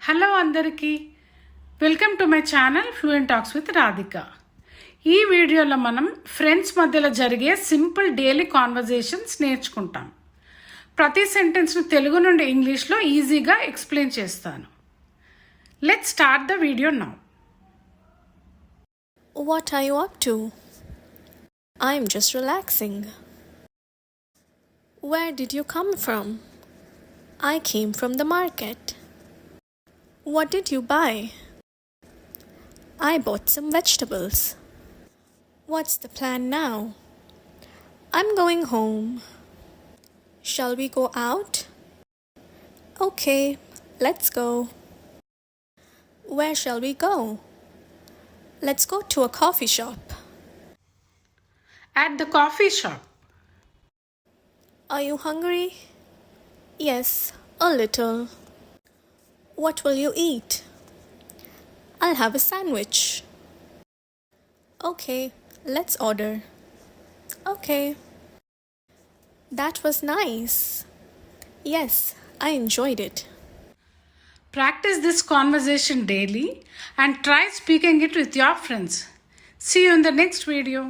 Hello అందరికీ welcome to my channel fluent talks with Radhika. ఈ వీడియోలో మనం ఫ్రెండ్స్ మధ్యలో జరిగే సింపుల్ డైలీ కాన్వర్జేషన్స్ నేర్చుకుంటాం. ప్రతి సెంటెన్స్ను తెలుగు నుండి ఇంగ్లీష్లో ఈజీగా ఎక్స్ప్లెయిన్ చేస్తాను. Let's start the video now. What are you up to? I'm just relaxing. Where did you come from? I came from the market. What did you buy? I bought some vegetables. What's the plan now? I'm going home. Shall we go out? Okay, let's go. Where shall we go? Let's go to a coffee shop. At the coffee shop. Are you hungry? Yes, a little. What will you eat? I'll have a sandwich. Okay, let's order. Okay. That was nice. Yes, I enjoyed it. Practice this conversation daily and try speaking it with your friends. See you in the next video.